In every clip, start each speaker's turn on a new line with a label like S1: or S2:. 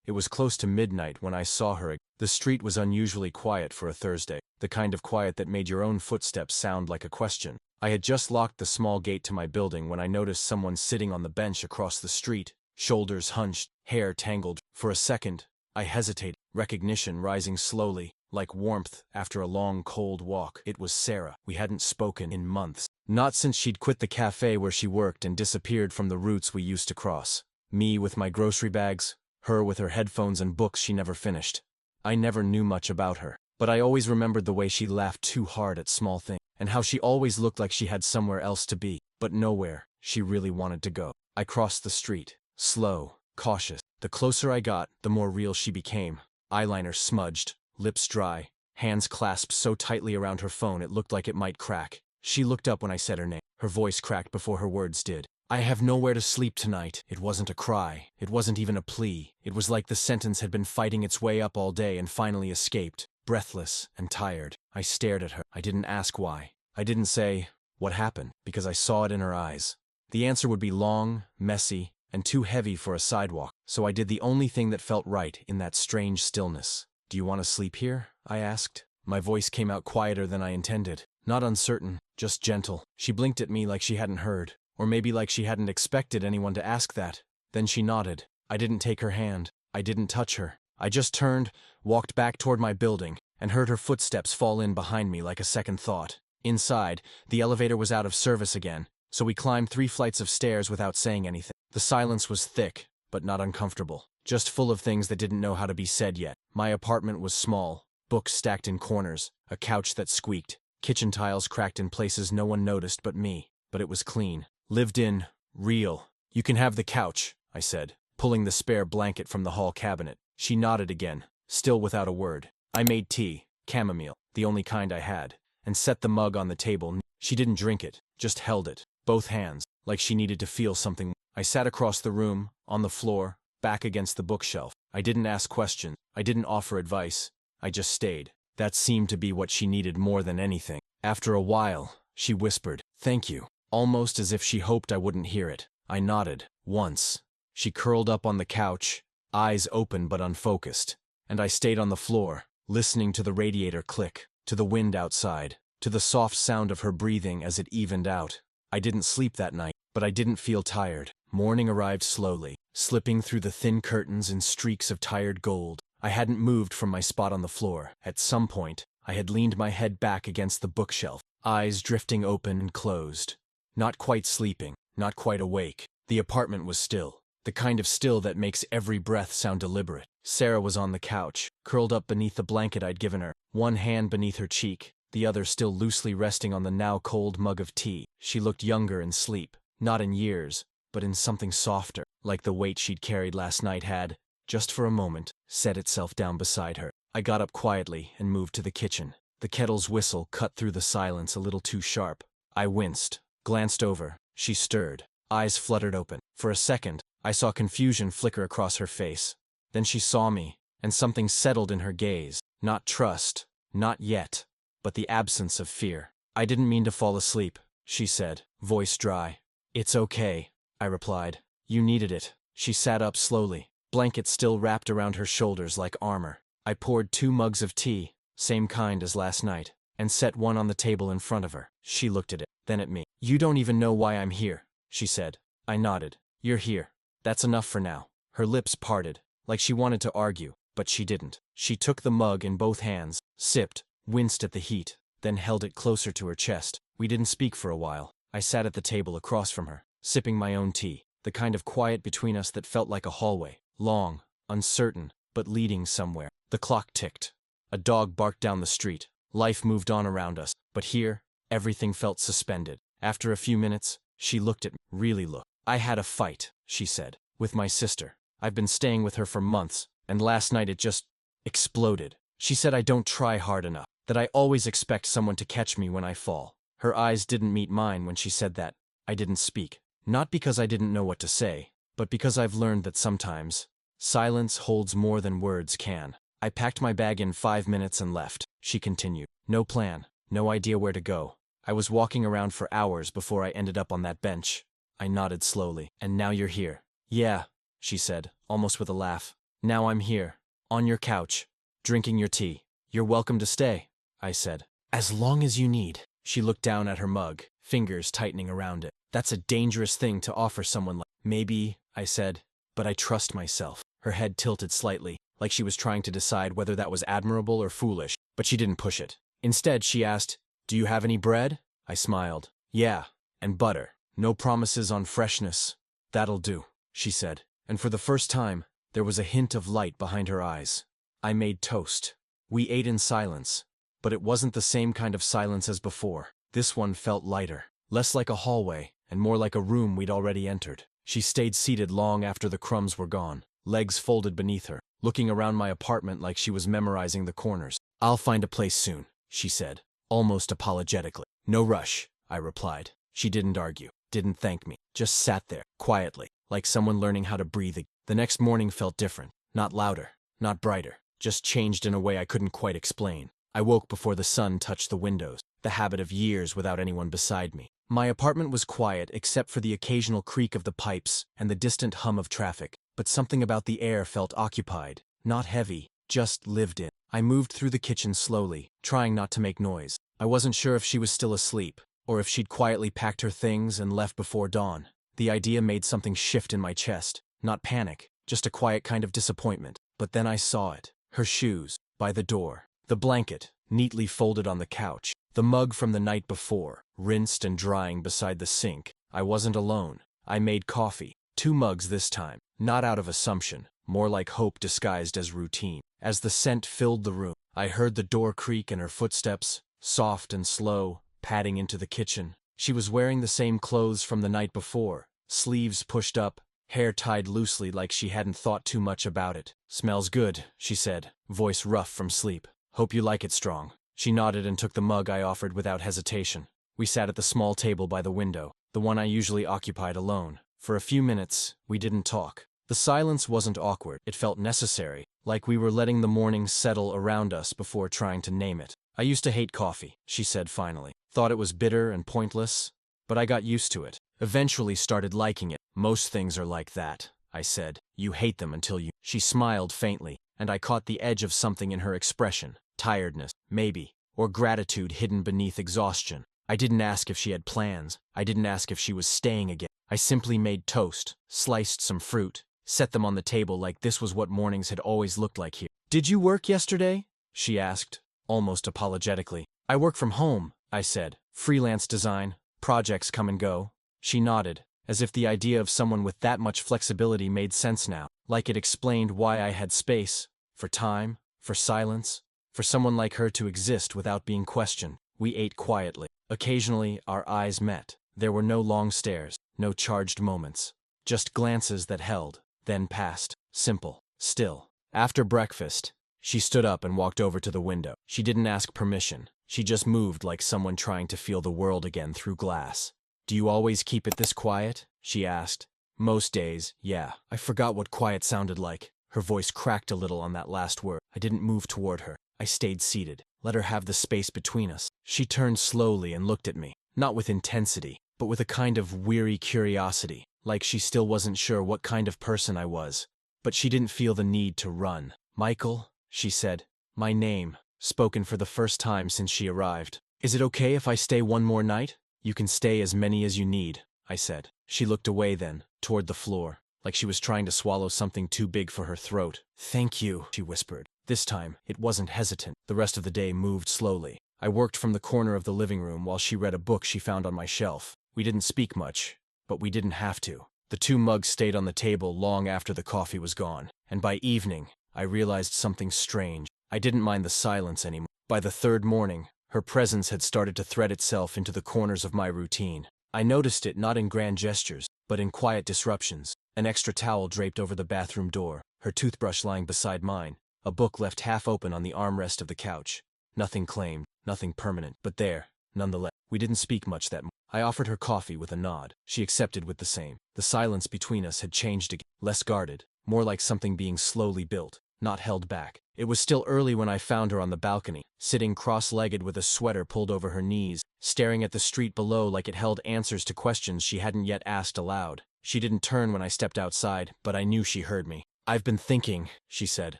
S1: It was close to midnight when I saw her. The street was unusually quiet for a Thursday, the kind of quiet that made your own footsteps sound like a question. I had just locked the small gate to my building when I noticed someone sitting on the bench across the street, shoulders hunched, hair tangled. For a second, I hesitated, recognition rising slowly, like warmth after a long, cold walk. It was Sarah. We hadn't spoken in months. Not since she'd quit the cafe where she worked and disappeared from the routes we used to cross. Me with my grocery bags, her with her headphones and books she never finished. I never knew much about her, but I always remembered the way she laughed too hard at small things, and how she always looked like she had somewhere else to be, but nowhere she really wanted to go. I crossed the street, slow, cautious. The closer I got, the more real she became. Eyeliner smudged, lips dry, hands clasped so tightly around her phone it looked like it might crack. She looked up when I said her name. Her voice cracked before her words did. "I have nowhere to sleep tonight." It wasn't a cry. It wasn't even a plea. It was like the sentence had been fighting its way up all day and finally escaped, breathless and tired. I stared at her. I didn't ask why. I didn't say, "What happened?" because I saw it in her eyes. The answer would be long, messy, and too heavy for a sidewalk, so I did the only thing that felt right in that strange stillness. "Do you want to sleep here?" I asked. My voice came out quieter than I intended. Not uncertain, just gentle. She blinked at me like she hadn't heard, or maybe like she hadn't expected anyone to ask that. Then she nodded. I didn't take her hand. I didn't touch her. I just turned, walked back toward my building, and heard her footsteps fall in behind me like a second thought. Inside, the elevator was out of service again, so we climbed 3 flights of stairs without saying anything. The silence was thick, but not uncomfortable, just full of things that didn't know how to be said yet. My apartment was small, books stacked in corners, a couch that squeaked, kitchen tiles cracked in places no one noticed but me, but it was clean. Lived in, real. "You can have the couch," I said, pulling the spare blanket from the hall cabinet. She nodded again, still without a word. I made tea, chamomile, the only kind I had, and set the mug on the table. She didn't drink it, just held it, both hands, like she needed to feel something. I sat across the room, on the floor, back against the bookshelf. I didn't ask questions. I didn't offer advice. I just stayed. That seemed to be what she needed more than anything. After a while, she whispered, "Thank you," almost as if she hoped I wouldn't hear it. I nodded. Once. She curled up on the couch, eyes open but unfocused, and I stayed on the floor, listening to the radiator click, to the wind outside, to the soft sound of her breathing as it evened out. I didn't sleep that night, but I didn't feel tired. Morning arrived slowly, slipping through the thin curtains in streaks of tired gold. I hadn't moved from my spot on the floor. At some point, I had leaned my head back against the bookshelf, eyes drifting open and closed. Not quite sleeping, not quite awake. The apartment was still, the kind of still that makes every breath sound deliberate. Sarah was on the couch, curled up beneath the blanket I'd given her, one hand beneath her cheek, the other still loosely resting on the now cold mug of tea. She looked younger in sleep, not in years, but in something softer, like the weight she'd carried last night had, just for a moment, set itself down beside her. I got up quietly and moved to the kitchen. The kettle's whistle cut through the silence a little too sharp. I winced, glanced over. She stirred. Eyes fluttered open. For a second, I saw confusion flicker across her face. Then she saw me, and something settled in her gaze. Not trust, not yet, but the absence of fear. "I didn't mean to fall asleep," she said, voice dry. "It's okay," I replied. "You needed it." She sat up slowly, blanket still wrapped around her shoulders like armor. I poured 2 mugs of tea, same kind as last night, and set one on the table in front of her. She looked at it, then at me. "You don't even know why I'm here," she said. I nodded. "You're here. That's enough for now." Her lips parted, like she wanted to argue, but she didn't. She took the mug in both hands, sipped, winced at the heat, then held it closer to her chest. We didn't speak for a while. I sat at the table across from her, sipping my own tea, the kind of quiet between us that felt like a hallway, long, uncertain, but leading somewhere. The clock ticked. A dog barked down the street. Life moved on around us, but here, everything felt suspended. After a few minutes, she looked at me, really looked. "I had a fight," she said, "with my sister. I've been staying with her for months, and last night it just exploded." She said I don't try hard enough, that I always expect someone to catch me when I fall. Her eyes didn't meet mine when she said that. I didn't speak. Not because I didn't know what to say, but because I've learned that sometimes, silence holds more than words can. "I packed my bag in 5 minutes and left," she continued. "No plan, no idea where to go. I was walking around for hours before I ended up on that bench." I nodded slowly. "And now you're here." "Yeah," she said, almost with a laugh. Now I'm here, on your couch, drinking your tea. You're welcome to stay, I said. As long as you need. She looked down at her mug, fingers tightening around it. That's a dangerous thing to offer someone like. Maybe, I said, but I trust myself. Her head tilted slightly, like she was trying to decide whether that was admirable or foolish, but she didn't push it. Instead, she asked, "Do you have any bread?" I smiled. "Yeah, and butter. No promises on freshness." "That'll do," she said, and for the first time, there was a hint of light behind her eyes. I made toast. We ate in silence, but it wasn't the same kind of silence as before. This one felt lighter, less like a hallway, and more like a room we'd already entered. She stayed seated long after the crumbs were gone, legs folded beneath her, looking around my apartment like she was memorizing the corners. "I'll find a place soon," she said, almost apologetically. "No rush," I replied. She didn't argue, didn't thank me, just sat there, quietly, like someone learning how to breathe again. The next morning felt different, not louder, not brighter, just changed in a way I couldn't quite explain. I woke before the sun touched the windows, the habit of years without anyone beside me. My apartment was quiet except for the occasional creak of the pipes and the distant hum of traffic, but something about the air felt occupied, not heavy, just lived in. I moved through the kitchen slowly, trying not to make noise. I wasn't sure if she was still asleep, or if she'd quietly packed her things and left before dawn. The idea made something shift in my chest, not panic, just a quiet kind of disappointment. But then I saw it. Her shoes, by the door. The blanket, neatly folded on the couch. The mug from the night before, rinsed and drying beside the sink. I wasn't alone. I made coffee. 2 mugs this time, not out of assumption, more like hope disguised as routine. As the scent filled the room, I heard the door creak and her footsteps, soft and slow, padding into the kitchen. She was wearing the same clothes from the night before, sleeves pushed up, hair tied loosely like she hadn't thought too much about it. "Smells good," she said, voice rough from sleep. "Hope you like it strong." She nodded and took the mug I offered without hesitation. We sat at the small table by the window, the one I usually occupied alone. For a few minutes, we didn't talk. The silence wasn't awkward, it felt necessary, like we were letting the morning settle around us before trying to name it. "I used to hate coffee," she said finally. "Thought it was bitter and pointless, but I got used to it. Eventually started liking it." "Most things are like that," I said. "You hate them until you—" She smiled faintly, and I caught the edge of something in her expression. Tiredness, maybe, or gratitude hidden beneath exhaustion. I didn't ask if she had plans. I didn't ask if she was staying again. I simply made toast, sliced some fruit, set them on the table like this was what mornings had always looked like here. "Did you work yesterday?" she asked, almost apologetically. "I work from home," I said. "Freelance design, projects come and go." She nodded, as if the idea of someone with that much flexibility made sense now, like it explained why I had space, for time, for silence, for someone like her to exist without being questioned. We ate quietly. Occasionally, our eyes met. There were no long stares, no charged moments, just glances that held, then passed, simple, still. After breakfast, she stood up and walked over to the window. She didn't ask permission. She just moved like someone trying to feel the world again through glass. "Do you always keep it this quiet?" she asked. "Most days, yeah." I forgot what quiet sounded like. Her voice cracked a little on that last word. I didn't move toward her. I stayed seated, let her have the space between us. She turned slowly and looked at me, not with intensity, but with a kind of weary curiosity, like she still wasn't sure what kind of person I was. But she didn't feel the need to run. "Michael," she said, my name, spoken for the first time since she arrived. "Is it okay if I stay one more night?" "You can stay as many as you need," I said. She looked away then, toward the floor, like she was trying to swallow something too big for her throat. "Thank you," she whispered. This time, it wasn't hesitant. The rest of the day moved slowly. I worked from the corner of the living room while she read a book she found on my shelf. We didn't speak much, but we didn't have to. The 2 mugs stayed on the table long after the coffee was gone, and by evening, I realized something strange. I didn't mind the silence anymore. By the 3rd morning, her presence had started to thread itself into the corners of my routine. I noticed it not in grand gestures, but in quiet disruptions. An extra towel draped over the bathroom door, her toothbrush lying beside mine, a book left half open on the armrest of the couch. Nothing claimed, nothing permanent, but there, nonetheless. We didn't speak much that morning. I offered her coffee with a nod. She accepted with the same. The silence between us had changed again, less guarded, more like something being slowly built, not held back. It was still early when I found her on the balcony, sitting cross-legged with a sweater pulled over her knees, staring at the street below like it held answers to questions she hadn't yet asked aloud. She didn't turn when I stepped outside, but I knew she heard me. I've been thinking, she said,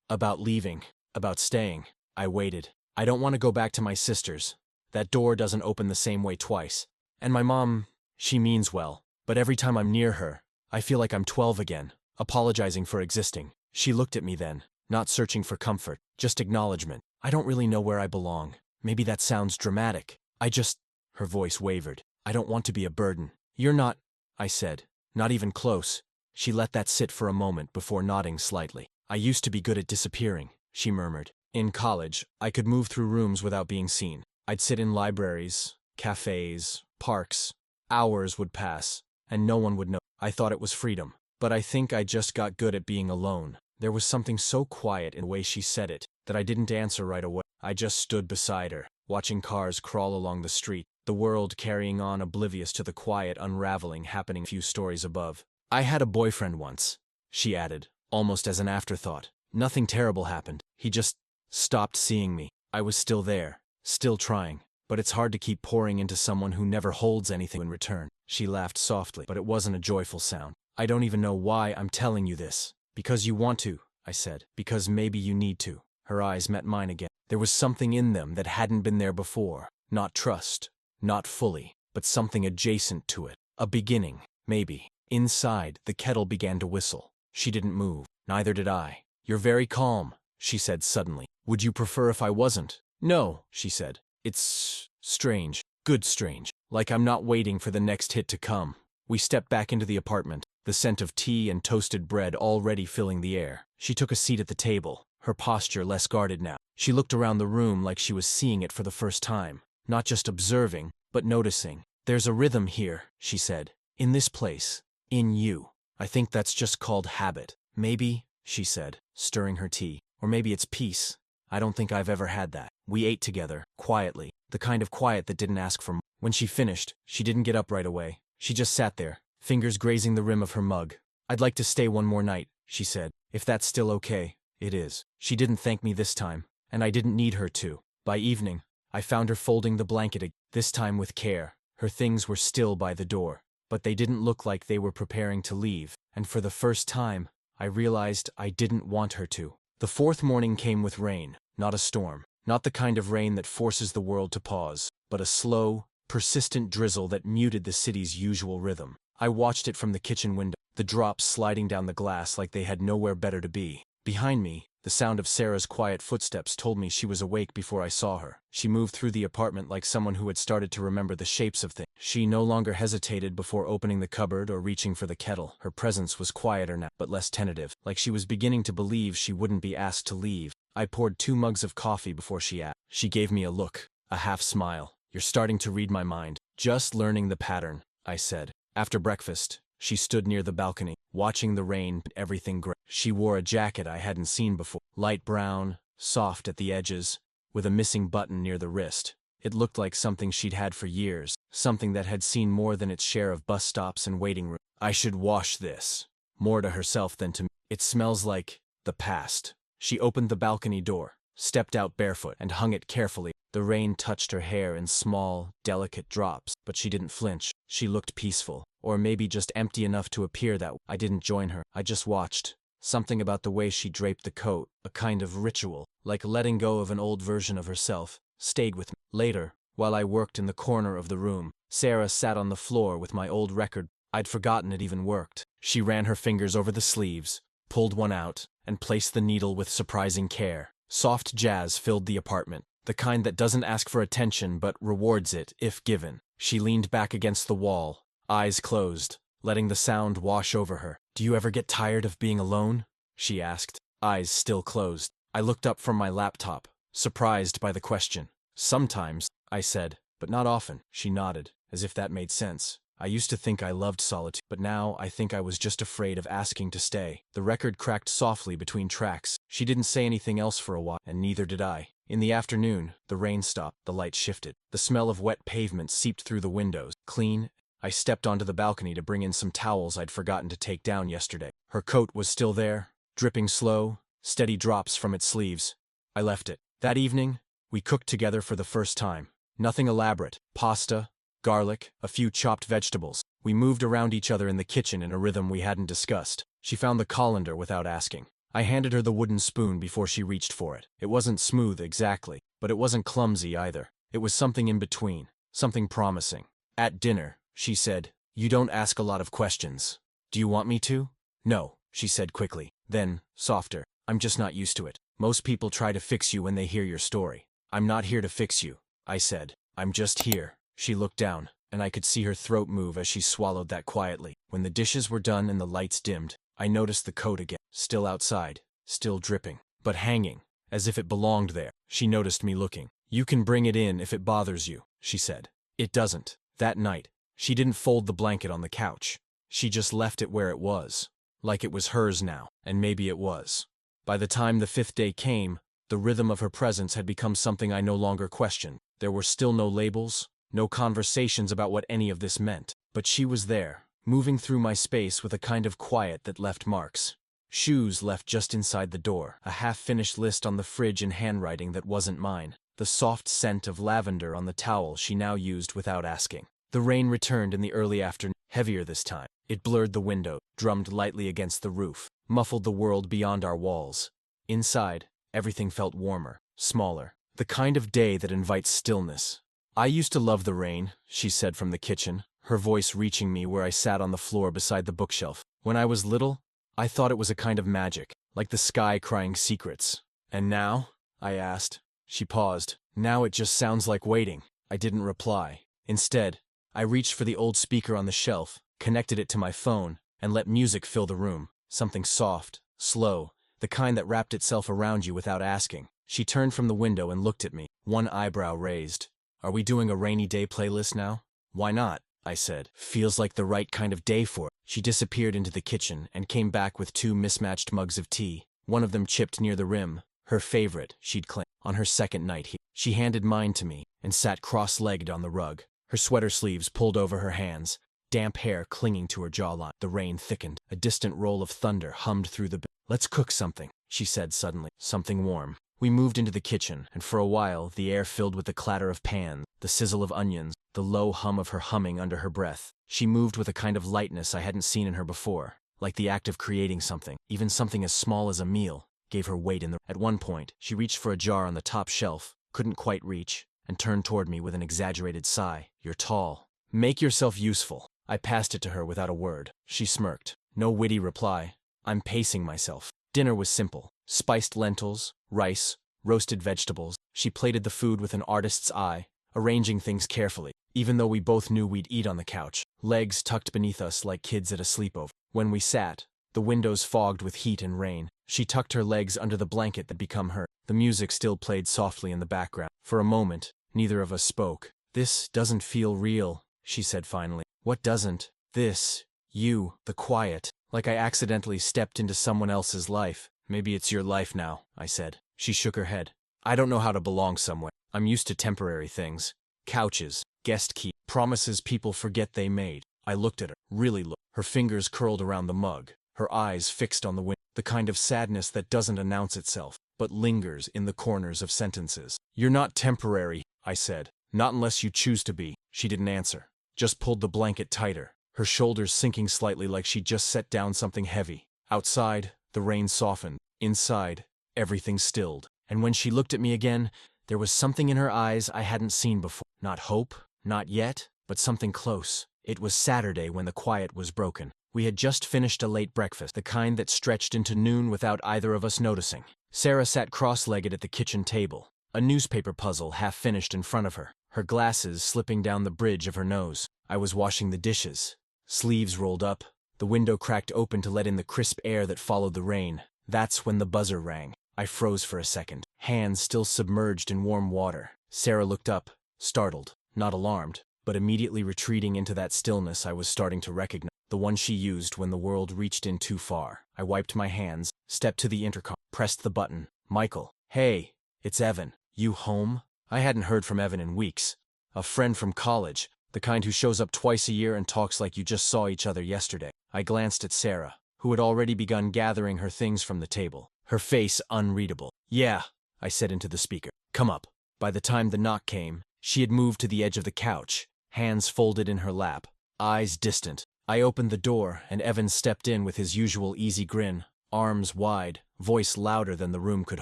S1: about leaving, about staying. I waited. I don't want to go back to my sister's. That door doesn't open the same way twice. And my mom, she means well, but every time I'm near her, I feel like I'm 12 again, apologizing for existing. She looked at me then, not searching for comfort, just acknowledgement. I don't really know where I belong. Maybe that sounds dramatic. Her voice wavered. I don't want to be a burden. You're not, I said. Not even close. She let that sit for a moment before nodding slightly. I used to be good at disappearing, she murmured. In college, I could move through rooms without being seen. I'd sit in libraries, cafes, parks. Hours would pass, and no one would know. I thought it was freedom. But I think I just got good at being alone. There was something so quiet in the way she said it that I didn't answer right away. I just stood beside her, watching cars crawl along the street, the world carrying on oblivious to the quiet unraveling happening a few stories above. I had a boyfriend once, she added, almost as an afterthought. Nothing terrible happened. He just stopped seeing me. I was still there, still trying. But it's hard to keep pouring into someone who never holds anything in return. She laughed softly, but it wasn't a joyful sound. I don't even know why I'm telling you this. Because you want to, I said. Because maybe you need to. Her eyes met mine again. There was something in them that hadn't been there before. Not trust. Not fully. But something adjacent to it. A beginning, maybe. Inside, the kettle began to whistle. She didn't move. Neither did I. You're very calm, she said suddenly. Would you prefer if I wasn't? No, she said. It's strange. Good strange. Like I'm not waiting for the next hit to come. We stepped back into the apartment, the scent of tea and toasted bread already filling the air. She took a seat at the table, her posture less guarded now. She looked around the room like she was seeing it for the first time, not just observing, but noticing. There's a rhythm here, she said. In this place. In you. I think that's just called habit. Maybe, she said, stirring her tea. Or maybe it's peace. I don't think I've ever had that. We ate together, quietly, the kind of quiet that didn't ask for more. When she finished, she didn't get up right away. She just sat there, fingers grazing the rim of her mug. I'd like to stay one more night, she said. If that's still okay. It is. She didn't thank me this time, and I didn't need her to. By evening, I found her folding the blanket again, this time with care. Her things were still by the door, but they didn't look like they were preparing to leave, and for the first time, I realized I didn't want her to. The fourth morning came with rain, not a storm, not the kind of rain that forces the world to pause, but a slow, persistent drizzle that muted the city's usual rhythm. I watched it from the kitchen window, the drops sliding down the glass like they had nowhere better to be. Behind me, the sound of Sarah's quiet footsteps told me she was awake before I saw her. She moved through the apartment like someone who had started to remember the shapes of things. She no longer hesitated before opening the cupboard or reaching for the kettle. Her presence was quieter now, but less tentative, like she was beginning to believe she wouldn't be asked to leave. I poured 2 mugs of coffee before she asked. She gave me a look, a half smile. You're starting to read my mind. Just learning the pattern, I said. After breakfast, she stood near the balcony, watching the rain and everything gray. She wore a jacket I hadn't seen before, light brown, soft at the edges, with a missing button near the wrist. It looked like something she'd had for years, something that had seen more than its share of bus stops and waiting rooms. I should wash this. More to herself than to me. It smells like the past. She opened the balcony door, stepped out barefoot, and hung it carefully. The rain touched her hair in small, delicate drops, but she didn't flinch. She looked peaceful, or maybe just empty enough to appear that way. I didn't join her. I just watched. Something about the way she draped the coat, a kind of ritual, like letting go of an old version of herself, stayed with me. Later, while I worked in the corner of the room, Sarah sat on the floor with my old record. I'd forgotten it even worked. She ran her fingers over the sleeves, pulled one out, and placed the needle with surprising care. Soft jazz filled the apartment, the kind that doesn't ask for attention but rewards it if given. She leaned back against the wall, eyes closed, letting the sound wash over her. Do you ever get tired of being alone? She asked, eyes still closed. I looked up from my laptop, surprised by the question. Sometimes, I said, but not often. She nodded, as if that made sense. I used to think I loved solitude, but now I think I was just afraid of asking to stay. The record cracked softly between tracks. She didn't say anything else for a while, and neither did I. In the afternoon, the rain stopped, the light shifted. The smell of wet pavement seeped through the windows, clean. I stepped onto the balcony to bring in some towels I'd forgotten to take down yesterday. Her coat was still there, dripping slow, steady drops from its sleeves. I left it. That evening, we cooked together for the first time. Nothing elaborate. Pasta, garlic, a few chopped vegetables. We moved around each other in the kitchen in a rhythm we hadn't discussed. She found the colander without asking. I handed her the wooden spoon before she reached for it. It wasn't smooth exactly, but it wasn't clumsy either. It was something in between, something promising. At dinner, she said, "You don't ask a lot of questions. Do you want me to?" "No," she said quickly. Then, softer, "I'm just not used to it. Most people try to fix you when they hear your story. I'm not here to fix you," I said. "I'm just here." She looked down, and I could see her throat move as she swallowed that quietly. When the dishes were done and the lights dimmed, I noticed the coat again, still outside, still dripping, but hanging, as if it belonged there. She noticed me looking. "You can bring it in if it bothers you," she said. It doesn't. That night, she didn't fold the blanket on the couch. She just left it where it was, like it was hers now, and maybe it was. By the time the 5th day came, the rhythm of her presence had become something I no longer questioned. There were still no labels, no conversations about what any of this meant, but she was there, moving through my space with a kind of quiet that left marks. Shoes left just inside the door, a half-finished list on the fridge in handwriting that wasn't mine, the soft scent of lavender on the towel she now used without asking. The rain returned in the early afternoon, heavier this time. It blurred the window, drummed lightly against the roof, muffled the world beyond our walls. Inside, everything felt warmer, smaller, the kind of day that invites stillness. "I used to love the rain," she said from the kitchen, her voice reaching me where I sat on the floor beside the bookshelf. "When I was little, I thought it was a kind of magic, like the sky crying secrets. And now?" I asked. She paused. "Now it just sounds like waiting." I didn't reply. Instead, I reached for the old speaker on the shelf, connected it to my phone, and let music fill the room. Something soft, slow, the kind that wrapped itself around you without asking. She turned from the window and looked at me, one eyebrow raised. "Are we doing a rainy day playlist now?" "Why not?" I said. "Feels like the right kind of day for it." She disappeared into the kitchen and came back with 2 mismatched mugs of tea, one of them chipped near the rim, her favorite, she'd claimed, on her second night here. She handed mine to me and sat cross-legged on the rug, her sweater sleeves pulled over her hands, damp hair clinging to her jawline. The rain thickened. A distant roll of thunder hummed through the "Let's cook something," she said suddenly. "Something warm." We moved into the kitchen, and for a while the air filled with the clatter of pans, the sizzle of onions, the low hum of her humming under her breath. She moved with a kind of lightness I hadn't seen in her before, like the act of creating something, even something as small as a meal, gave her weight in the... At one point, she reached for a jar on the top shelf, couldn't quite reach, and turned toward me with an exaggerated sigh. "You're tall. Make yourself useful." I passed it to her without a word. She smirked. No witty reply. I'm pacing myself. Dinner was simple. Spiced lentils, rice, roasted vegetables. She plated the food with an artist's eye, arranging things carefully, even though we both knew we'd eat on the couch, legs tucked beneath us like kids at a sleepover. When we sat, the windows fogged with heat and rain, she tucked her legs under the blanket that become her. The music still played softly in the background. For a moment, neither of us spoke. "This doesn't feel real," she said finally. "What doesn't?" "This. You. The quiet. Like I accidentally stepped into someone else's life." "Maybe it's your life now," I said. She shook her head. "I don't know how to belong somewhere. I'm used to temporary things. Couches, guest key, promises people forget they made." I looked at her, really looked. Her fingers curled around the mug, her eyes fixed on the window. The kind of sadness that doesn't announce itself, but lingers in the corners of sentences. "You're not temporary," I said. "Not unless you choose to be." She didn't answer, just pulled the blanket tighter, her shoulders sinking slightly like she'd just set down something heavy. Outside, the rain softened. Inside, everything stilled. And when she looked at me again, there was something in her eyes I hadn't seen before. Not hope, not yet, but something close. It was Saturday when the quiet was broken. We had just finished a late breakfast, the kind that stretched into noon without either of us noticing. Sarah sat cross-legged at the kitchen table, a newspaper puzzle half-finished in front of her, her glasses slipping down the bridge of her nose. I was washing the dishes, sleeves rolled up, the window cracked open to let in the crisp air that followed the rain. That's when the buzzer rang. I froze for a second, hands still submerged in warm water. Sarah looked up, startled, not alarmed, but immediately retreating into that stillness I was starting to recognize, the one she used when the world reached in too far. I wiped my hands, stepped to the intercom, pressed the button. "Michael." "Hey, it's Evan. You home?" I hadn't heard from Evan in weeks. A friend from college, the kind who shows up twice a year and talks like you just saw each other yesterday. I glanced at Sarah, who had already begun gathering her things from the table, her face unreadable. "Yeah," I said into the speaker. "Come up." By the time the knock came, she had moved to the edge of the couch, hands folded in her lap, eyes distant. I opened the door, and Evan stepped in with his usual easy grin, arms wide, voice louder than the room could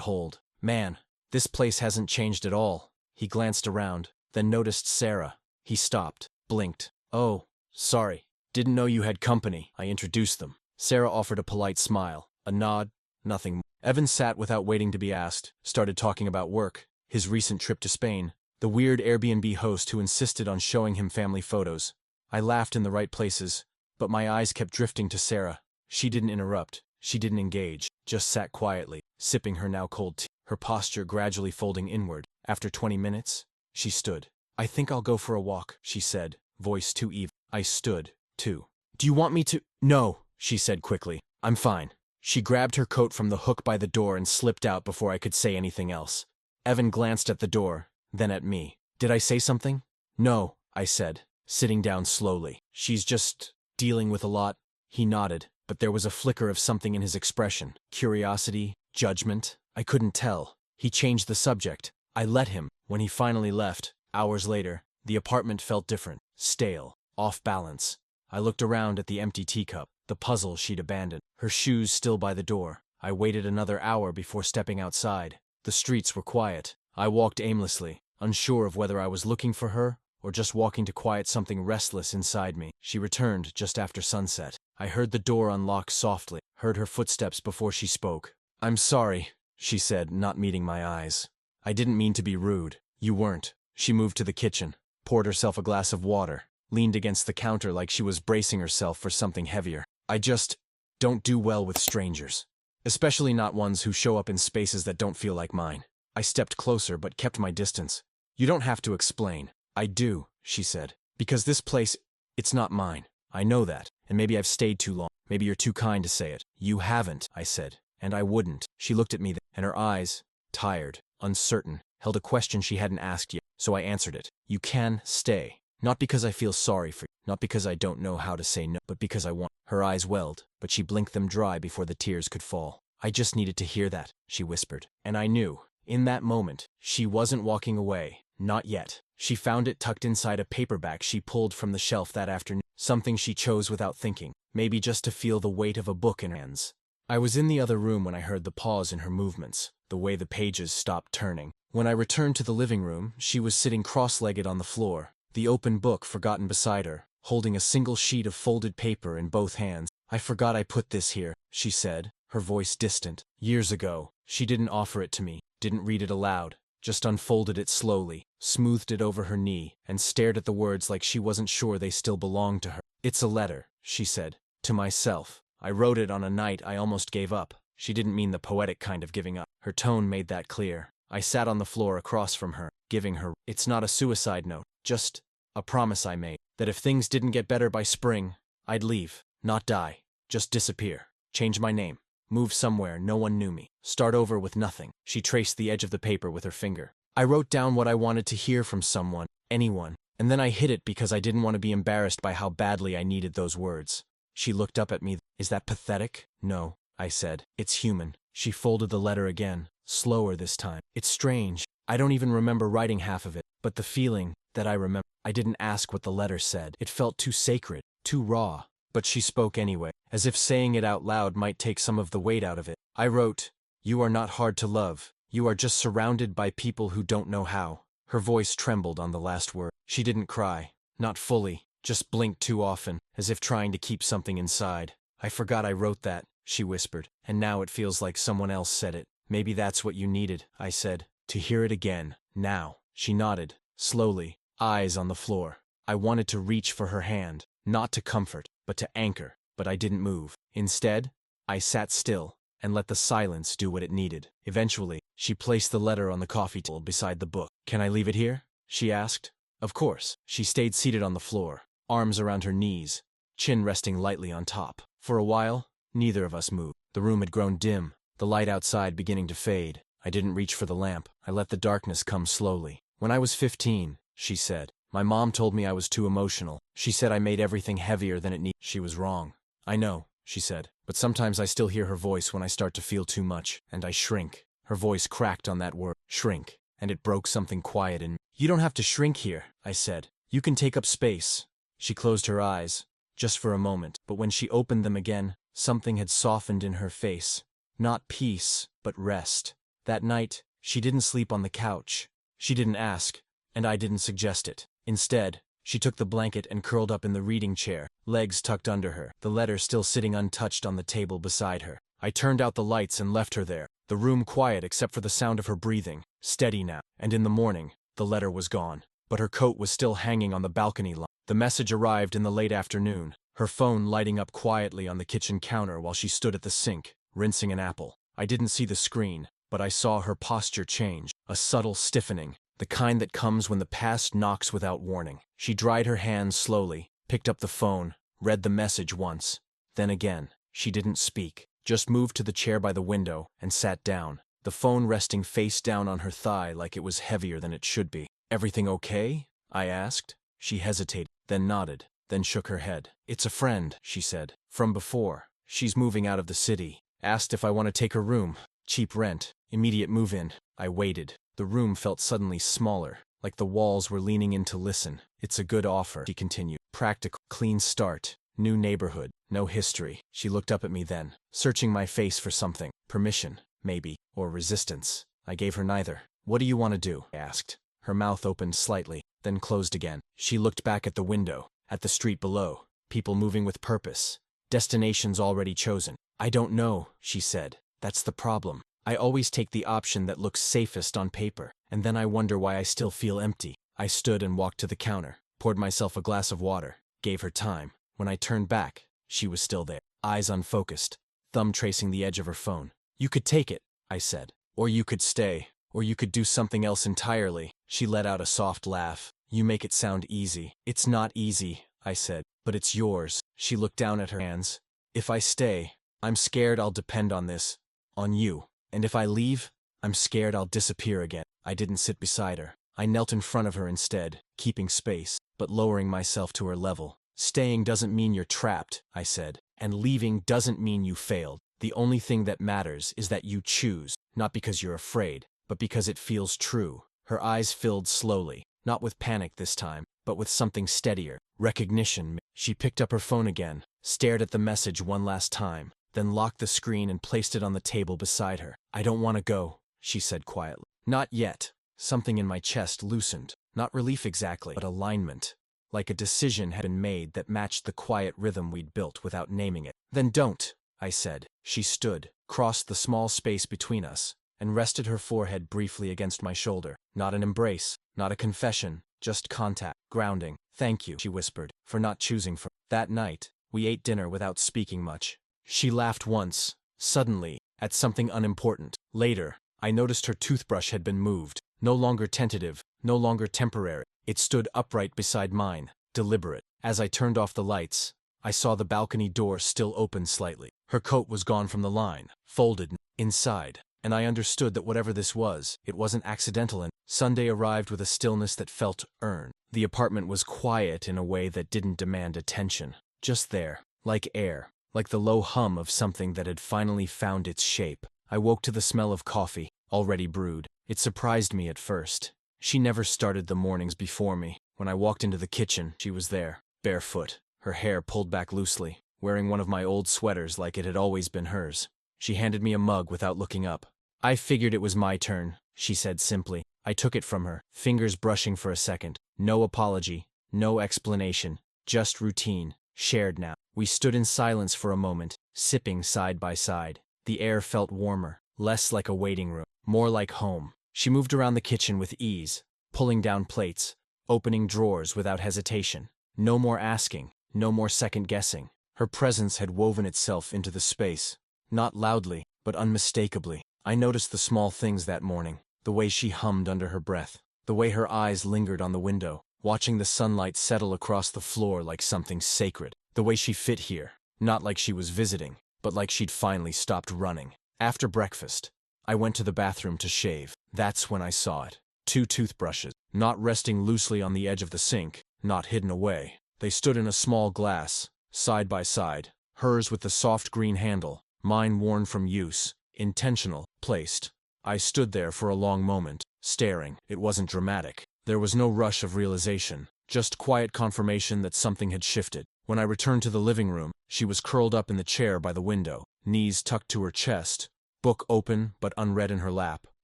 S1: hold. Man, this place hasn't changed at all. He glanced around, then noticed Sarah. He stopped, blinked. Oh, sorry. Didn't know you had company. I introduced them. Sarah offered a polite smile, a nod, nothing more. Evan sat without waiting to be asked, started talking about work, his recent trip to Spain, the weird Airbnb host who insisted on showing him family photos. I laughed in the right places, but my eyes kept drifting to Sarah. She didn't interrupt. She didn't engage, just sat quietly, sipping her now cold tea, her posture gradually folding inward. After 20 minutes, she stood. I think I'll go for a walk, she said, voice too even. I stood, too. Do you want me to? No, she said quickly. I'm fine. She grabbed her coat from the hook by the door and slipped out before I could say anything else. Evan glanced at the door, then at me. Did I say something? No, I said, sitting down slowly. She's just dealing with a lot. He nodded, but there was a flicker of something in his expression. Curiosity, judgment. I couldn't tell. He changed the subject. I let him. When he finally left, hours later, the apartment felt different, stale, off balance. I looked around at the empty teacup, the puzzle she'd abandoned, her shoes still by the door. I waited another hour before stepping outside. The streets were quiet. I walked aimlessly, unsure of whether I was looking for her or just walking to quiet something restless inside me. She returned just after sunset. I heard the door unlock softly, heard her footsteps before she spoke. I'm sorry, she said, not meeting my eyes. I didn't mean to be rude. You weren't. She moved to the kitchen, poured herself a glass of water, leaned against the counter like she was bracing herself for something heavier. I just don't do well with strangers, especially not ones who show up in spaces that don't feel like mine. I stepped closer but kept my distance. You don't have to explain. I do, she said, because this place, it's not mine. I know that, and maybe I've stayed too long. Maybe you're too kind to say it. You haven't, I said, and I wouldn't. She looked at me, and her eyes, tired, uncertain, held a question she hadn't asked yet, so I answered it. You can stay. Not because I feel sorry for you, not because I don't know how to say no, but because I want. Her eyes welled, but she blinked them dry before the tears could fall. I just needed to hear that, she whispered. And I knew, in that moment, she wasn't walking away. Not yet. She found it tucked inside a paperback she pulled from the shelf that afternoon, something she chose without thinking, maybe just to feel the weight of a book in her hands. I was in the other room when I heard the pause in her movements, the way the pages stopped turning. When I returned to the living room, she was sitting cross-legged on the floor, the open book forgotten beside her, holding a single sheet of folded paper in both hands. I forgot I put this here, she said, her voice distant. Years ago. She didn't offer it to me, didn't read it aloud, just unfolded it slowly, smoothed it over her knee, and stared at the words like she wasn't sure they still belonged to her. It's a letter, she said, to myself. I wrote it on a night I almost gave up. She didn't mean the poetic kind of giving up. Her tone made that clear. I sat on the floor across from her, giving her. It's not a suicide note, just a promise I made, that if things didn't get better by spring, I'd leave, not die, just disappear, change my name, move somewhere no one knew me, start over with nothing. She traced the edge of the paper with her finger. I wrote down what I wanted to hear from someone, anyone, and then I hid it because I didn't want to be embarrassed by how badly I needed those words. She looked up at me. Is that pathetic? No, I said. It's human. She folded the letter again, slower this time. It's strange. I don't even remember writing half of it, but the feeling that I remember. I didn't ask what the letter said. It felt too sacred, too raw. But she spoke anyway, as if saying it out loud might take some of the weight out of it. I wrote, "You are not hard to love. You are just surrounded by people who don't know how." Her voice trembled on the last word. She didn't cry. Not fully. Just blinked too often, as if trying to keep something inside. I forgot I wrote that, she whispered, and now it feels like someone else said it. Maybe that's what you needed, I said, to hear it again, now. She nodded, slowly, eyes on the floor. I wanted to reach for her hand, not to comfort, but to anchor, but I didn't move. Instead, I sat still and let the silence do what it needed. Eventually, she placed the letter on the coffee table beside the book. Can I leave it here? She asked. Of course. She stayed seated on the floor, arms around her knees, chin resting lightly on top. For a while, neither of us moved. The room had grown dim, the light outside beginning to fade. I didn't reach for the lamp. I let the darkness come slowly. When I was 15, she said, my mom told me I was too emotional. She said I made everything heavier than it needed. She was wrong. I know, she said, but sometimes I still hear her voice when I start to feel too much, and I shrink. Her voice cracked on that word, shrink, and it broke something quiet in me. You don't have to shrink here, I said. You can take up space. She closed her eyes, just for a moment, but when she opened them again, something had softened in her face. Not peace, but rest. That night, she didn't sleep on the couch. She didn't ask, and I didn't suggest it. Instead, she took the blanket and curled up in the reading chair, legs tucked under her, the letter still sitting untouched on the table beside her. I turned out the lights and left her there, the room quiet except for the sound of her breathing, steady now, and in the morning, the letter was gone. But her coat was still hanging on the balcony line. The message arrived in the late afternoon, her phone lighting up quietly on the kitchen counter while she stood at the sink, rinsing an apple. I didn't see the screen, but I saw her posture change, a subtle stiffening, the kind that comes when the past knocks without warning. She dried her hands slowly, picked up the phone, read the message once. Then again, she didn't speak, just moved to the chair by the window and sat down, the phone resting face down on her thigh like it was heavier than it should be. "Everything okay?" I asked. She hesitated, then nodded, then shook her head. "It's a friend," she said, "from before. She's moving out of the city. Asked if I want to take her room. Cheap rent, immediate move-in." I waited. The room felt suddenly smaller, like the walls were leaning in to listen. "It's a good offer," she continued. "Practical, clean start, new neighborhood, no history." She looked up at me then, searching my face for something. Permission, maybe, or resistance. I gave her neither. "What do you want to do?" I asked. Her mouth opened slightly, then closed again. She looked back at the window, at the street below, people moving with purpose, destinations already chosen. "I don't know," she said. "That's the problem. I always take the option that looks safest on paper, and then I wonder why I still feel empty." I stood and walked to the counter, poured myself a glass of water, gave her time. When I turned back, she was still there, eyes unfocused, thumb tracing the edge of her phone. "You could take it," I said. "Or you could stay. Or you could do something else entirely." She let out a soft laugh. "You make it sound easy." "It's not easy," I said, "but it's yours." She looked down at her hands. "If I stay, I'm scared I'll depend on this, on you. And if I leave, I'm scared I'll disappear again." I didn't sit beside her. I knelt in front of her instead, keeping space, but lowering myself to her level. "Staying doesn't mean you're trapped," I said, "and leaving doesn't mean you failed. The only thing that matters is that you choose, not because you're afraid, but because it feels true." Her eyes filled slowly, not with panic this time, but with something steadier, recognition. She picked up her phone again, stared at the message one last time, then locked the screen and placed it on the table beside her. "I don't want to go," she said quietly. "Not yet." Something in my chest loosened, not relief exactly, but alignment. Like a decision had been made that matched the quiet rhythm we'd built without naming it. "Then don't," I said. She stood, crossed the small space between us, and rested her forehead briefly against my shoulder. Not an embrace, not a confession, just contact, grounding. "Thank you," she whispered, "for not choosing for." That night, we ate dinner without speaking much. She laughed once, suddenly, at something unimportant. Later, I noticed her toothbrush had been moved, no longer tentative, no longer temporary. It stood upright beside mine, deliberate. As I turned off the lights, I saw the balcony door still open slightly. Her coat was gone from the line, folded inside, and I understood that whatever this was, it wasn't accidental. And Sunday arrived with a stillness that felt earned. The apartment was quiet in a way that didn't demand attention. Just there, like air, like the low hum of something that had finally found its shape. I woke to the smell of coffee, already brewed. It surprised me at first. She never started the mornings before me. When I walked into the kitchen, she was there, barefoot, her hair pulled back loosely, wearing one of my old sweaters like it had always been hers. She handed me a mug without looking up. "I figured it was my turn," she said simply. I took it from her, fingers brushing for a second. No apology, no explanation, just routine, shared now. We stood in silence for a moment, sipping side by side. The air felt warmer, less like a waiting room, more like home. She moved around the kitchen with ease, pulling down plates, opening drawers without hesitation. No more asking, no more second-guessing. Her presence had woven itself into the space, not loudly, but unmistakably. I noticed the small things that morning, the way she hummed under her breath, the way her eyes lingered on the window, watching the sunlight settle across the floor like something sacred, the way she fit here, not like she was visiting, but like she'd finally stopped running. After breakfast, I went to the bathroom to shave. That's when I saw it. 2 toothbrushes, not resting loosely on the edge of the sink, not hidden away. They stood in a small glass, side by side, hers with the soft green handle, mine worn from use, intentional, placed. I stood there for a long moment, staring. It wasn't dramatic. There was no rush of realization, just quiet confirmation that something had shifted. When I returned to the living room, she was curled up in the chair by the window, knees tucked to her chest, book open but unread in her lap.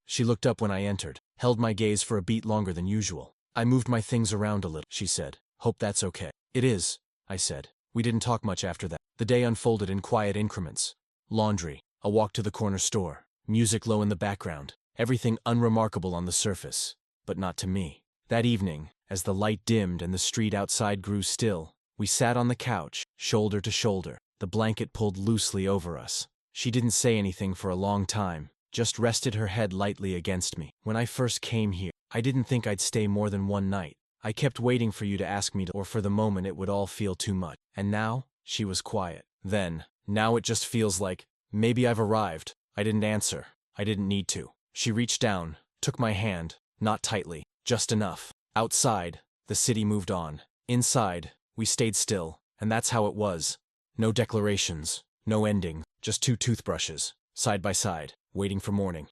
S1: She looked up when I entered, held my gaze for a beat longer than usual. "I moved my things around a little," she said. "Hope that's okay." "It is," I said. We didn't talk much after that. The day unfolded in quiet increments. Laundry, a walk to the corner store, music low in the background, everything unremarkable on the surface, but not to me. That evening, as the light dimmed and the street outside grew still, we sat on the couch, shoulder to shoulder, the blanket pulled loosely over us. She didn't say anything for a long time, just rested her head lightly against me. "When I first came here, I didn't think I'd stay more than one night. I kept waiting for you to ask me to, or for the moment it would all feel too much. And now?" She was quiet. Now it just feels like, maybe I've arrived." I didn't answer. I didn't need to. She reached down, took my hand, not tightly, just enough. Outside, the city moved on. Inside, we stayed still, and that's how it was. No declarations, no ending, just two toothbrushes, side by side, waiting for morning.